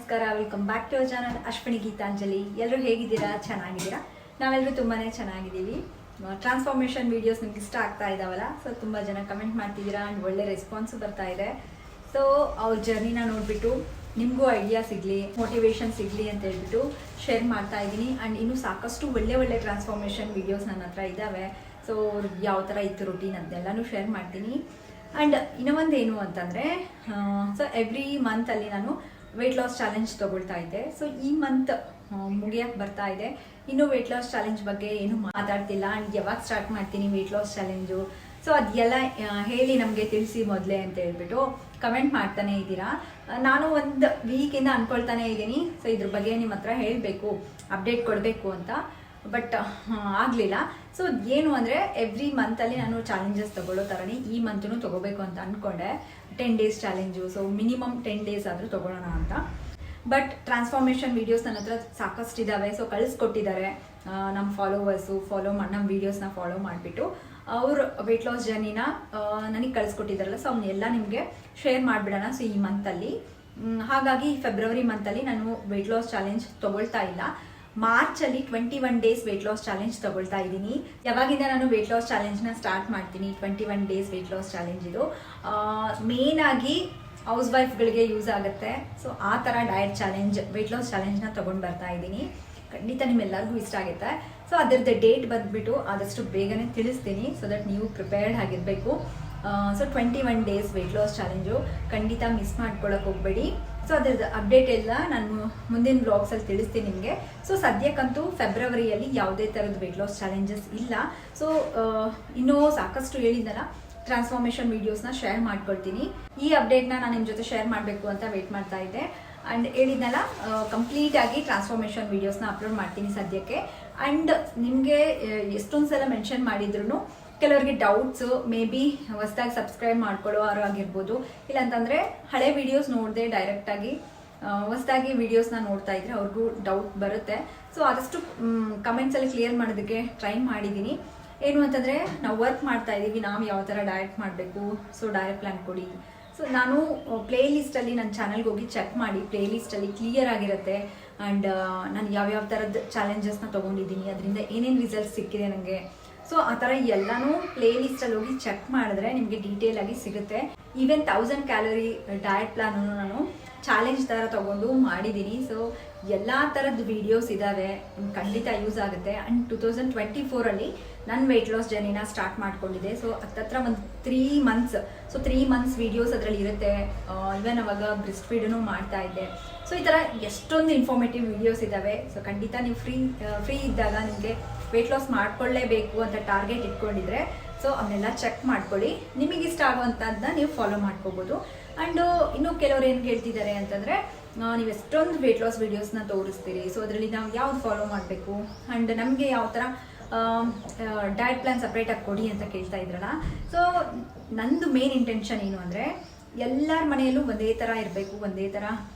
ನಮಸ್ಕಾರ, welcome back to our channel Ashwini Geetanjali. ಎಲ್ಲರೂ ಹೇಗಿದ್ದೀರಾ? ಚೆನ್ನಾಗಿದ್ದೀರಾ? ನಾವೆಲ್ಲರೂ ತುಂಬಾ ಚೆನ್ನಾಗಿದ್ದೀವಿ. ಟ್ರಾನ್ಸ್ಫಾರ್ಮೇಷನ್ ವೀಡಿಯೋಸ್ ನಿಮ್ಗೆ ಇಷ್ಟ ಆಗ್ತಾ ಇದ್ದಾವಲ್ಲ, ಸೊ ತುಂಬ ಜನ ಕಮೆಂಟ್ ಮಾಡ್ತಿದ್ದೀರಾ ಆ್ಯಂಡ್ ಒಳ್ಳೆ ರೆಸ್ಪಾನ್ಸು ಬರ್ತಾ ಇದೆ. ಸೊ ಅವ್ರ ಜರ್ನಿನ ನೋಡಿಬಿಟ್ಟು ನಿಮಗೂ ಐಡಿಯಾ ಸಿಗಲಿ, ಮೋಟಿವೇಶನ್ ಸಿಗಲಿ ಅಂತ ಹೇಳ್ಬಿಟ್ಟು ಶೇರ್ ಮಾಡ್ತಾ ಇದ್ದೀನಿ. ಆ್ಯಂಡ್ ಇನ್ನೂ ಸಾಕಷ್ಟು ಒಳ್ಳೆ ಟ್ರಾನ್ಸ್ಫಾರ್ಮೇಷನ್ ವೀಡಿಯೋಸ್ ನನ್ನ ಹತ್ರ ಇದ್ದಾವೆ. ಸೊ ಅವ್ರಿಗೆ ಯಾವ ಥರ ಇತ್ತು ರೂಟೀನ್ ಅಂತೆಲ್ಲನೂ ಶೇರ್ ಮಾಡ್ತೀನಿ. ಆ್ಯಂಡ್ ಇನ್ನೂ ಒಂದು ಏನು ಅಂತಂದರೆ, ಸೊ ಎವ್ರಿ ಮಂತಲ್ಲಿ ನಾನು ವೆಯ್ಟ್ ಲಾಸ್ ಚಾಲೆಂಜ್ ತೊಗೊಳ್ತಾ ಇದ್ದೆ. ಸೊ ಈ ಮಂತ್ ಮುಗಿಯೋಕ್ಕೆ ಬರ್ತಾ ಇದೆ. ಇನ್ನೂ ವೆಯ್ಟ್ ಲಾಸ್ ಚಾಲೆಂಜ್ ಬಗ್ಗೆ ಏನು ಮಾತಾಡ್ತಿಲ್ಲ. ಆ್ಯಂಡ್ ಯಾವಾಗ ಸ್ಟಾರ್ಟ್ ಮಾಡ್ತೀನಿ ವೆಯ್ಟ್ ಲಾಸ್ ಚಾಲೆಂಜು, ಸೊ ಅದೆಲ್ಲ ಹೇಳಿ ನಮಗೆ ತಿಳಿಸಿ ಮೊದಲೇ ಅಂತ ಹೇಳ್ಬಿಟ್ಟು ಕಮೆಂಟ್ ಮಾಡ್ತಾನೆ ಇದ್ದೀರಾ. ನಾನು ಒಂದು ವೀಕಿಂದ ಅಂದ್ಕೊಳ್ತಾನೆ ಇದ್ದೀನಿ, ಸೊ ಇದ್ರ ಬಗ್ಗೆ ನಿಮ್ಮ ಹತ್ರ ಹೇಳಬೇಕು, ಅಪ್ಡೇಟ್ ಕೊಡಬೇಕು ಅಂತ. ಬಟ್ ಆಗಲಿಲ್ಲ. ಸೊ ಏನು ಅಂದರೆ ಎವ್ರಿ ಮಂತಲ್ಲಿ ನಾನು ಚಾಲೆಂಜಸ್ ತೊಗೊಳ್ಳೋ ಥರನೇ ಈ ಮಂತೂ ತೊಗೋಬೇಕು ಅಂತ ಅಂದ್ಕೊಂಡೆ. 10 days challenge, so minimum 10 days ಆದರೂ ತೊಗೊಳ್ಳೋಣ ಅಂತ. ಬಟ್ ಟ್ರಾನ್ಸ್ಫಾರ್ಮೇಷನ್ ವೀಡಿಯೋಸ್ ನನ್ನ ಹತ್ರ ಸಾಕಷ್ಟು ಇದ್ದಾವೆ. ಸೊ ಕಳಿಸ್ಕೊಟ್ಟಿದ್ದಾರೆ ನಮ್ಮ ಫಾಲೋವರ್ಸು, ನಮ್ಮ ವೀಡಿಯೋಸ್ನ ಫಾಲೋ ಮಾಡಿಬಿಟ್ಟು ಅವ್ರ ವೆಯ್ಟ್ ಲಾಸ್ ಜರ್ನಿನ ನನಗೆ ಕಳಿಸ್ಕೊಟ್ಟಿದ್ದಾರಲ್ಲ, ಸೊ ಅವನ್ನೆಲ್ಲ ನಿಮಗೆ ಶೇರ್ ಮಾಡಿಬಿಡೋಣ. ಸೊ ಈ ಮಂತಲ್ಲಿ ಹಾಗಾಗಿ ಫೆಬ್ರವರಿ ಮಂತಲ್ಲಿ ನಾನು ವೆಯ್ಟ್ ಲಾಸ್ ಚಾಲೆಂಜ್ ತೊಗೊಳ್ತಾ ಇಲ್ಲ. ಮಾರ್ಚಲ್ಲಿ 21 days ವೆಯ್ಟ್ ಲಾಸ್ ಚಾಲೆಂಜ್ ತೊಗೊಳ್ತಾ ಇದ್ದೀನಿ. ಯಾವಾಗಿಂದ ನಾನು ವೆಯ್ಟ್ ಲಾಸ್ ಚಾಲೆಂಜ್ನ ಸ್ಟಾರ್ಟ್ ಮಾಡ್ತೀನಿ, 21 days ವೆಯ್ಟ್ ಲಾಸ್ ಚಾಲೆಂಜ್ ಇದು ಮೇನಾಗಿ ಹೌಸ್ ವೈಫ್ಗಳಿಗೆ ಯೂಸ್ ಆಗುತ್ತೆ. ಸೊ ಆ ಥರ ಡಯಟ್ ಚಾಲೆಂಜ್, ವೆಯ್ಟ್ ಲಾಸ್ ಚಾಲೆಂಜ್ನ ತೊಗೊಂಡು ಬರ್ತಾ ಇದ್ದೀನಿ. ಖಂಡಿತ ನಿಮ್ಮೆಲ್ಲರಿಗೂ ಇಷ್ಟ ಆಗುತ್ತೆ. ಸೊ ಅದರದ್ದು ಡೇಟ್ ಬಂದುಬಿಟ್ಟು ಆದಷ್ಟು ಬೇಗನೆ ತಿಳಿಸ್ತೀನಿ, ಸೊ ದಟ್ ನೀವು ಪ್ರಿಪೇರ್ಡ್ ಆಗಿರಬೇಕು. So 21 days weight loss challenge ಖಂಡಿತ ಮಿಸ್ ಮಾಡ್ಕೊಳ್ಳೋಕೆ ಹೋಗಬೇಡಿ. ಸೊ ಅದ್ರದ್ದು ಅಪ್ಡೇಟ್ ಎಲ್ಲ ನಾನು ಮುಂದಿನ ಬ್ಲಾಗ್ಸಲ್ಲಿ ತಿಳಿಸ್ತೀನಿ ನಿಮಗೆ. ಸೊ ಸದ್ಯಕ್ಕಂತೂ ಫೆಬ್ರವರಿಯಲ್ಲಿ ಯಾವುದೇ ಥರದ ವೆಯ್ಟ್ ಲಾಸ್ ಚಾಲೆಂಜಸ್ ಇಲ್ಲ. ಸೊ ಇನ್ನೂ ಸಾಕಷ್ಟು ಹೇಳಿದ್ದಲ್ಲ, ಟ್ರಾನ್ಸ್ಫಾರ್ಮೇಷನ್ ವೀಡಿಯೋಸ್ನ ಶೇರ್ ಮಾಡ್ಕೊಳ್ತೀನಿ. ಈ ಅಪ್ಡೇಟ್ನ ನಾನು ನಿಮ್ಮ ಜೊತೆ ಶೇರ್ ಮಾಡಬೇಕು ಅಂತ ವೆಯ್ಟ್ ಮಾಡ್ತಾ ಇದ್ದೆ. ಆ್ಯಂಡ್ ಹೇಳಿದ್ನಲ್ಲ, ಕಂಪ್ಲೀಟಾಗಿ ಟ್ರಾನ್ಸ್ಫಾರ್ಮೇಷನ್ ವೀಡಿಯೋಸ್ನ ಅಪ್ಲೋಡ್ ಮಾಡ್ತೀನಿ ಸದ್ಯಕ್ಕೆ. ಆ್ಯಂಡ್ ನಿಮಗೆ ಎಷ್ಟೊಂದು ಸಲ ಮೆನ್ಷನ್ ಮಾಡಿದ್ರು ಕೆಲವರಿಗೆ ಡೌಟ್ಸು, ಮೇ ಬಿ ಹೊಸದಾಗಿ ಸಬ್ಸ್ಕ್ರೈಬ್ ಮಾಡ್ಕೊಳ್ಳೋರು ಆಗಿರ್ಬೋದು, ಇಲ್ಲಾಂತಂದರೆ ಹಳೆ ವೀಡಿಯೋಸ್ ನೋಡದೆ ಡೈರೆಕ್ಟಾಗಿ ಹೊಸದಾಗಿ ವೀಡಿಯೋಸ್ನ ನೋಡ್ತಾ ಇದ್ರೆ ಅವ್ರಿಗೂ ಡೌಟ್ ಬರುತ್ತೆ. ಸೊ ಆದಷ್ಟು ಕಮೆಂಟ್ಸಲ್ಲಿ ಕ್ಲಿಯರ್ ಮಾಡೋದಕ್ಕೆ ಟ್ರೈ ಮಾಡಿದ್ದೀನಿ. ಏನು ಅಂತಂದರೆ, ನಾವು ವರ್ಕ್ ಮಾಡ್ತಾ ಇದ್ದೀವಿ, ನಾವು ಯಾವ ಥರ ಡಯಟ್ ಮಾಡಬೇಕು, ಸೊ ಡಯಟ್ ಪ್ಲ್ಯಾನ್ ಕೊಡಿ. ಸೊ ನಾನು ಪ್ಲೇ ಲಿಸ್ಟಲ್ಲಿ ನನ್ನ ಚಾನಲ್ಗೆ ಹೋಗಿ ಚೆಕ್ ಮಾಡಿ, ಪ್ಲೇ ಲಿಸ್ಟಲ್ಲಿ ಕ್ಲಿಯರ್ ಆಗಿರುತ್ತೆ. ಆ್ಯಂಡ್ ನಾನು ಯಾವ್ಯಾವ ಥರದ ಚಾಲೆಂಜಸ್ನ ತೊಗೊಂಡಿದ್ದೀನಿ, ಅದರಿಂದ ಏನೇನು ರಿಸಲ್ಟ್ಸ್ ಸಿಕ್ಕಿದೆ ನನಗೆ, ಸೊ ಆ ಥರ ಎಲ್ಲನೂ ಪ್ಲೇ ಲಿಸ್ಟಲ್ಲಿ ಹೋಗಿ ಚೆಕ್ ಮಾಡಿದ್ರೆ ನಿಮಗೆ ಡೀಟೇಲ್ ಆಗಿ ಸಿಗುತ್ತೆ. ಈವನ್ 1000 calorie ಡಯಟ್ ಪ್ಲಾನು ನಾನು ಚಾಲೆಂಜ್ ಥರ ತೊಗೊಂಡು ಮಾಡಿದ್ದೀನಿ. ಸೊ ಎಲ್ಲ ಥರದ್ದು ವೀಡಿಯೋಸ್ ಇದ್ದಾವೆ, ಖಂಡಿತ ಯೂಸ್ ಆಗುತ್ತೆ. ಆ್ಯಂಡ್ 2024ಅಲ್ಲಿ ನನ್ನ ವೆಯ್ಟ್ ಲಾಸ್ ಜರ್ನಿನ ಸ್ಟಾರ್ಟ್ ಮಾಡ್ಕೊಂಡಿದ್ದೆ. ಸೊ ಹತ್ತತ್ರ ಒಂದು 3 months, ಸೊ 3 months ವೀಡಿಯೋಸ್ ಅದರಲ್ಲಿ ಇರುತ್ತೆ. ಇವನ್ ಅವಾಗ ಬ್ರೆಸ್ಟ್ ಫೀಡೂ ಮಾಡ್ತಾ ಇದ್ದೆ. ಸೊ ಈ ಥರ ಎಷ್ಟೊಂದು ಇನ್ಫಾರ್ಮೇಟಿವ್ ವೀಡಿಯೋಸ್ ಇದ್ದಾವೆ. ಸೊ ಖಂಡಿತ ನೀವು ಫ್ರೀ ಇದ್ದಾಗ ನಿಮಗೆ ವೆಯ್ಟ್ ಲಾಸ್ ಮಾಡ್ಕೊಳ್ಳೇಬೇಕು ಅಂತ ಟಾರ್ಗೆಟ್ ಇಟ್ಕೊಂಡಿದ್ರೆ, ಸೊ ಅವನ್ನೆಲ್ಲ ಚೆಕ್ ಮಾಡ್ಕೊಳ್ಳಿ. ನಿಮಗಿಷ್ಟ ಆಗುವಂಥದ್ದನ್ನ ನೀವು ಫಾಲೋ ಮಾಡ್ಕೋಬೋದು. ಆ್ಯಂಡ್ ಇನ್ನೂ ಕೆಲವ್ರು ಏನು ಹೇಳ್ತಿದ್ದಾರೆ ಅಂತಂದರೆ, ನೀವು ಎಷ್ಟೊಂದು ವೆಯ್ಟ್ ಲಾಸ್ ವೀಡಿಯೋಸ್ನ ತೋರಿಸ್ತೀರಿ, ಸೊ ಅದರಲ್ಲಿ ನಾವು ಯಾವ್ದು ಫಾಲೋ ಮಾಡಬೇಕು ಆ್ಯಂಡ್ ನಮಗೆ ಯಾವ ಥರ ಡಯಟ್ ಪ್ಲ್ಯಾನ್ ಸಪ್ರೇಟಾಗಿ ಕೊಡಿ ಅಂತ ಕೇಳ್ತಾ ಇದ್ರಲ್ಲ. ಸೊ ನಂದು ಮೇನ್ ಇಂಟೆನ್ಷನ್ ಏನು ಅಂದರೆ, ಎಲ್ಲರ ಮನೆಯಲ್ಲೂ ಒಂದೇ ಥರ ಇರಬೇಕು, ಒಂದೇ ಥರ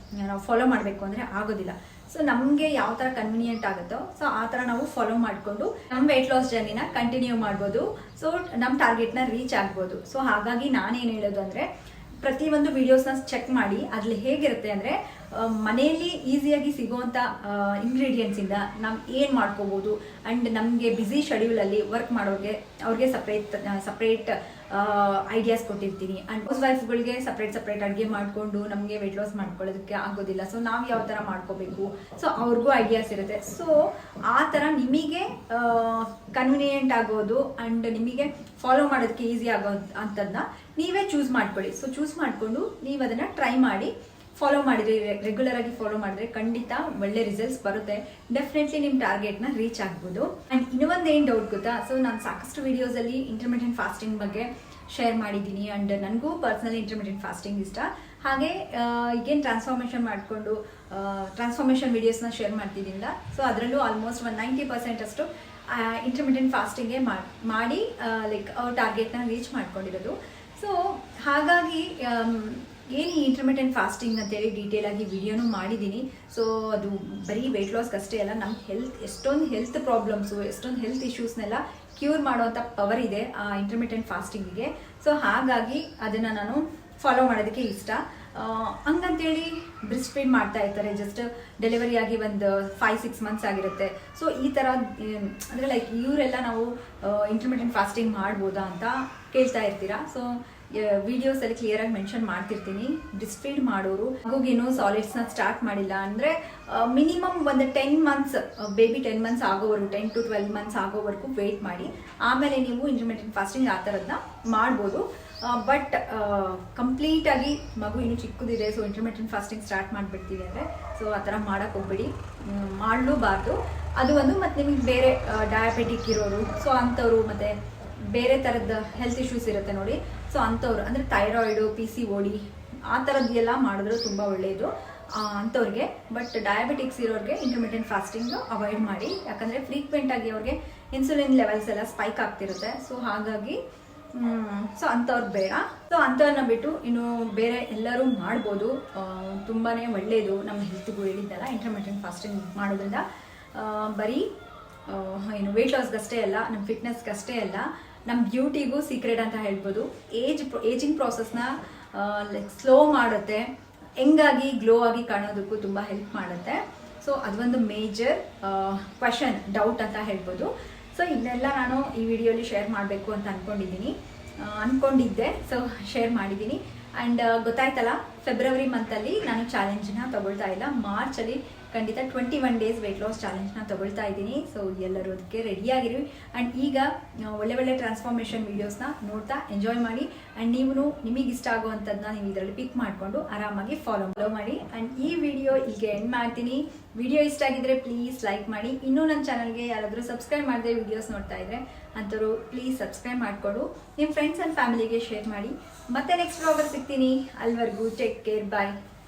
ನಾವು ಫಾಲೋ ಮಾಡಬೇಕು ಅಂದರೆ ಆಗೋದಿಲ್ಲ. ಸೊ ನಮಗೆ ಯಾವ ಥರ ಕನ್ವಿನಿಯೆಂಟ್ ಆಗುತ್ತೋ ಸೊ ಆ ಥರ ನಾವು ಫಾಲೋ ಮಾಡಿಕೊಂಡು ನಮ್ಮ ವೆಯ್ಟ್ ಲಾಸ್ ಜರ್ನಿನ ಕಂಟಿನ್ಯೂ ಮಾಡ್ಬೋದು. ಸೊ ನಮ್ಮ ಟಾರ್ಗೆಟ್ನ ರೀಚ್ ಆಗ್ಬೋದು. ಸೊ ಹಾಗಾಗಿ ನಾನೇನು ಹೇಳೋದು ಅಂದರೆ, ಪ್ರತಿಯೊಂದು ವೀಡಿಯೋಸ್ನ ಚೆಕ್ ಮಾಡಿ ಅದ್ರಲ್ಲಿ ಹೇಗಿರುತ್ತೆ ಅಂದರೆ, ಮನೆಯಲ್ಲಿ ಈಸಿಯಾಗಿ ಸಿಗೋವಂಥ ಇಂಗ್ರೀಡಿಯೆಂಟ್ಸಿಂದ ನಾವು ಏನು ಮಾಡ್ಕೋಬೋದು. ಆ್ಯಂಡ್ ನಮಗೆ ಬ್ಯುಸಿ ಶೆಡ್ಯೂಲಲ್ಲಿ ವರ್ಕ್ ಮಾಡೋರಿಗೆ ಅವ್ರಿಗೆ ಸಪ್ರೇಟ್ ಐಡಿಯಾಸ್ ಕೊಟ್ಟಿರ್ತೀನಿ. ಆ್ಯಂಡ್ ಹೌಸ್ ವೈಫ್ಗಳಿಗೆ ಸಪ್ರೇಟ್ ಅಡುಗೆ ಮಾಡಿಕೊಂಡು ನಮಗೆ ವೆಯ್ಟ್ ಲಾಸ್ ಮಾಡ್ಕೊಳ್ಳೋದಕ್ಕೆ ಆಗೋದಿಲ್ಲ. ಸೊ ನಾವು ಯಾವ ಥರ ಮಾಡ್ಕೋಬೇಕು, ಸೊ ಅವ್ರಿಗೂ ಐಡಿಯಾಸ್ ಇರುತ್ತೆ. ಸೊ ಆ ಥರ ನಿಮಗೆ ಕನ್ವಿನಿಯೆಂಟ್ ಆಗೋದು ಆ್ಯಂಡ್ ನಿಮಗೆ ಫಾಲೋ ಮಾಡೋದಕ್ಕೆ ಈಸಿ ಆಗೋ ಅಂಥದ್ದನ್ನ ನೀವೇ ಚೂಸ್ ಮಾಡ್ಕೊಳ್ಳಿ. ಸೊ ಚೂಸ್ ಮಾಡಿಕೊಂಡು ನೀವು ಅದನ್ನು ಟ್ರೈ ಮಾಡಿ ಫಾಲೋ ಮಾಡಿದ್ರೆ, ರೆಗ್ಯುಲರಾಗಿ ಫಾಲೋ ಮಾಡಿದ್ರೆ ಖಂಡಿತ ಒಳ್ಳೆ ರಿಸಲ್ಟ್ಸ್ ಬರುತ್ತೆ. ಡೆಫಿನೆಟ್ಲಿ ನಿಮ್ಮ ಟಾರ್ಗೆಟ್ನ ರೀಚ್ ಆಗ್ಬೋದು. ಆ್ಯಂಡ್ ಇನ್ನೊಂದು ಏನು ಡೌಟ್ ಗೊತ್ತಾ, ಸೊ ನಾನು ಸಾಕಷ್ಟು ವೀಡಿಯೋಸಲ್ಲಿ ಇಂಟರ್ಮಿಟೆಂಟ್ ಫಾಸ್ಟಿಂಗ್ ಬಗ್ಗೆ ಶೇರ್ ಮಾಡಿದ್ದೀನಿ. ಆ್ಯಂಡ್ ನನಗೂ ಪರ್ಸ್ನಲಿ ಇಂಟರ್ಮಿಟೆಂಟ್ ಫಾಸ್ಟಿಂಗ್ ಇಷ್ಟ. ಹಾಗೆ ಈಗೇನು ಟ್ರಾನ್ಸ್ಫಾರ್ಮೇಷನ್ ಮಾಡಿಕೊಂಡು ಟ್ರಾನ್ಸ್ಫಾರ್ಮೇಷನ್ ವೀಡಿಯೋಸ್ನ ಶೇರ್ ಮಾಡ್ತಿದ್ದಿಲ್ಲ. ಸೊ ಅದರಲ್ಲೂ ಆಲ್ಮೋಸ್ಟ್ 90% ಅಷ್ಟು ಇಂಟರ್ಮಿಟೆಂಟ್ ಫಾಸ್ಟಿಂಗೇ ಮಾಡಿ ಲೈಕ್ ಅವ್ರ ಟಾರ್ಗೆಟ್ನ ರೀಚ್ ಮಾಡ್ಕೊಂಡಿರೋದು. ಸೊ ಹಾಗಾಗಿ ಏನು ಈ ಇಂಟರ್ಮಿಟೆಂಟ್ ಫಾಸ್ಟಿಂಗ್ ಅಂತೇಳಿ ಡೀಟೇಲಾಗಿ ವಿಡಿಯೋನೂ ಮಾಡಿದ್ದೀನಿ. ಸೊ ಅದು ಬರೀ ವೆಯ್ಟ್ ಲಾಸ್ಗೆ ಅಷ್ಟೇ ಅಲ್ಲ, ನಮ್ಮ ಎಷ್ಟೊಂದು ಹೆಲ್ತ್ ಪ್ರಾಬ್ಲಮ್ಸು, ಎಷ್ಟೊಂದು ಹೆಲ್ತ್ ಇಶ್ಯೂಸ್ನೆಲ್ಲ ಕ್ಯೂರ್ ಮಾಡೋವಂಥ ಪವರ್ ಇದೆ ಆ ಇಂಟರ್ಮಿಟೆಂಟ್ ಫಾಸ್ಟಿಂಗಿಗೆ. ಸೊ ಹಾಗಾಗಿ ಅದನ್ನು ನಾನು ಫಾಲೋ ಮಾಡೋದಕ್ಕೆ ಇಷ್ಟ. ಹಂಗಂತೇಳಿ ಬ್ರೆಸ್ಟ್ ಫೀಡ್ ಮಾಡ್ತಾ ಇರ್ತಾರೆ, ಜಸ್ಟ್ ಡೆಲಿವರಿ ಆಗಿ ಒಂದು 5-6 ಮಂತ್ಸ್ ಆಗಿರುತ್ತೆ. ಸೊ ಈ ಥರ ಅಂದರೆ ಲೈಕ್ ಇವರೆಲ್ಲ ನಾವು ಇಂಟರ್ಮಿಟೆಂಟ್ ಫಾಸ್ಟಿಂಗ್ ಮಾಡ್ಬೋದಾ ಅಂತ ಕೇಳ್ತಾ ಇರ್ತೀರಾ. ಸೊ ವಿಡಿಯೋಸಲ್ಲಿ ಕ್ಲಿಯರಾಗಿ ಮೆನ್ಷನ್ ಮಾಡ್ತಿರ್ತೀನಿ. ಬ್ರೆಸ್ಟ್ ಫೀಡ್ ಮಾಡೋರು ಮಗುಗೇನು ಸಾಲಿಡ್ಸ್ನ ಸ್ಟಾರ್ಟ್ ಮಾಡಿಲ್ಲ ಅಂದರೆ ಮಿನಿಮಮ್ ಒಂದು 10 ಮಂತ್ಸ್, ಬೇಬಿ 10 ಮಂತ್ಸ್ ಆಗೋವರೆಗೂ, 10 to 12 ಮಂತ್ಸ್ ಆಗೋವರೆಗೂ ವೆಯ್ಟ್ ಮಾಡಿ ಆಮೇಲೆ ನೀವು ಇಂಟರ್ಮಿಟೆಂಟ್ ಫಾಸ್ಟಿಂಗ್ ಆ ಥರದನ್ನ ಮಾಡ್ಬೋದು. ಬಟ್ ಕಂಪ್ಲೀಟಾಗಿ ಮಗು ಇನ್ನೂ ಚಿಕ್ಕದಿದೆ, ಸೊ ಇಂಟರ್ಮಿಟೆಂಟ್ ಫಾಸ್ಟಿಂಗ್ ಸ್ಟಾರ್ಟ್ ಮಾಡಿಬಿಡ್ತೀವಿ ಅಂದರೆ ಸೊ ಆ ಥರ ಮಾಡೋಕ್ಕೆ ಹೋಗ್ಬೇಡಿ, ಮಾಡಲೂಬಾರ್ದು. ಅದು ಒಂದು. ಮತ್ತು ನಿಮಗೆ ಬೇರೆ ಡಯಾಬಿಟಿಕ್ ಇರೋರು, ಸೊ ಅಂಥವ್ರು ಮತ್ತು ಬೇರೆ ಥರದ ಹೆಲ್ತ್ ಇಶ್ಯೂಸ್ ಇರುತ್ತೆ ನೋಡಿ, ಸೊ ಅಂಥವ್ರು ಅಂದರೆ ಥೈರಾಯ್ಡು, PCOD ಆ ಥರದ್ದೆಲ್ಲ ಮಾಡಿದ್ರು ತುಂಬ ಒಳ್ಳೆಯದು ಅಂಥವ್ರಿಗೆ. ಬಟ್ ಡಯಾಬಿಟಿಕ್ಸ್ ಇರೋರಿಗೆ ಇಂಟರ್ಮಿಟೆಂಟ್ ಫಾಸ್ಟಿಂಗ್ ಅವಾಯ್ಡ್ ಮಾಡಿ, ಯಾಕಂದರೆ ಫ್ರೀಕ್ವೆಂಟಾಗಿ ಅವ್ರಿಗೆ ಇನ್ಸುಲಿನ್ ಲೆವೆಲ್ಸ್ ಎಲ್ಲ ಸ್ಪೈಕ್ ಆಗ್ತಿರುತ್ತೆ. ಸೊ ಹಾಗಾಗಿ ಸೊ ಅಂಥವ್ರಿಗೆ ಬೇಡ. ಸೊ ಅಂಥವ್ರನ್ನ ಬಿಟ್ಟು ಇನ್ನು ಬೇರೆ ಎಲ್ಲರೂ ಮಾಡ್ಬೋದು, ತುಂಬಾ ಒಳ್ಳೆಯದು ನಮ್ಮ ಹೆಲ್ತ್ಗೂ. ಹೇಳಿದ್ದಲ್ಲ, ಇಂಟರ್ಮಿಟೆಂಟ್ ಫಾಸ್ಟಿಂಗ್ ಮಾಡೋದ್ರಿಂದ ಬರೀ ಏನು ವೆಯ್ಟ್ ಲಾಸ್ಗಷ್ಟೇ ಅಲ್ಲ, ನಮ್ಮ ಫಿಟ್ನೆಸ್ಗಷ್ಟೇ ಅಲ್ಲ, ನಮ್ಮ ಬ್ಯೂಟಿಗೂ ಸೀಕ್ರೆಟ್ ಅಂತ ಹೇಳ್ಬೋದು. ಏಜಿಂಗ್ ಪ್ರಾಸೆಸ್ನ ಲೈಕ್ ಸ್ಲೋ ಮಾಡುತ್ತೆ, ಹೆಂಗಾಗಿ ಗ್ಲೋ ಆಗಿ ಕಾಣೋದಕ್ಕೂ ತುಂಬ ಹೆಲ್ಪ್ ಮಾಡುತ್ತೆ. ಸೊ ಅದೊಂದು ಮೇಜರ್ ಕ್ವೆಶನ್, ಡೌಟ್ ಅಂತ ಹೇಳ್ಬೋದು. ಸೊ ಇದನ್ನೆಲ್ಲ ನಾನು ಈ ವಿಡಿಯೋಲಿ ಶೇರ್ ಮಾಡಬೇಕು ಅಂತ ಅಂದ್ಕೊಂಡಿದ್ದೆ. ಸೊ ಶೇರ್ ಮಾಡಿದ್ದೀನಿ. ಆ್ಯಂಡ್ ಗೊತ್ತಾಯ್ತಲ್ಲ, ಫೆಬ್ರವರಿ ಮಂತಲ್ಲಿ ನಾನು ಚಾಲೆಂಜ್ನ ತಗೊಳ್ತಾ ಇಲ್ಲ, ಮಾರ್ಚಲ್ಲಿ ಖಂಡಿತ 21 ಡೇಸ್ ವೆಯ್ಟ್ ಲಾಸ್ ಚಾಲೆಂಜ್ನ ತಗೊಳ್ತಾ ಇದ್ದೀನಿ. ಸೊ ಎಲ್ಲರೂ ಅದಕ್ಕೆ ರೆಡಿಯಾಗಿರಿ. ಆ್ಯಂಡ್ ಈಗ ಒಳ್ಳೆ ಟ್ರಾನ್ಸ್ಫಾರ್ಮೇಷನ್ ವೀಡಿಯೋಸ್ನ ನೋಡ್ತಾ ಎಂಜಾಯ್ ಮಾಡಿ. ಆ್ಯಂಡ್ ನೀವು ನಿಮಗೆ ಇಷ್ಟ ಆಗುವಂಥದ್ದನ್ನ ನೀವು ಇದರಲ್ಲಿ ಪಿಕ್ ಮಾಡಿಕೊಂಡು ಆರಾಮಾಗಿ ಫಾಲೋ ಮಾಡಿ. ಆ್ಯಂಡ್ ಈ ವಿಡಿಯೋ ಇಲ್ಲಿಗೆ ಎಂಡ್ ಮಾಡ್ತೀನಿ. ವಿಡಿಯೋ ಇಷ್ಟ ಆಗಿದ್ರೆ ಪ್ಲೀಸ್ ಲೈಕ್ ಮಾಡಿ. ಇನ್ನೂ ನನ್ನ ಚಾನಲ್ಗೆ ಯಾರಾದರೂ ಸಬ್ಸ್ಕ್ರೈಬ್ ಮಾಡದೆ ವಿಡಿಯೋಸ್ ನೋಡ್ತಾ ಇದ್ರೆ ಅಂಥವ್ರು ಪ್ಲೀಸ್ ಸಬ್ಸ್ಕ್ರೈಬ್ ಮಾಡಿಕೊಂಡು ನಿಮ್ಮ ಫ್ರೆಂಡ್ಸ್ ಆ್ಯಂಡ್ ಫ್ಯಾಮಿಲಿಗೆ ಶೇರ್ ಮಾಡಿ. ಮತ್ತೆ ನೆಕ್ಸ್ಟ್ ವ್ಲಾಗಲ್ಲಿ ಸಿಗ್ತೀನಿ. ಅಲ್ಲಿವರೆಗೂ ಟೇಕ್ ಕೇರ್, ಬಾಯ್.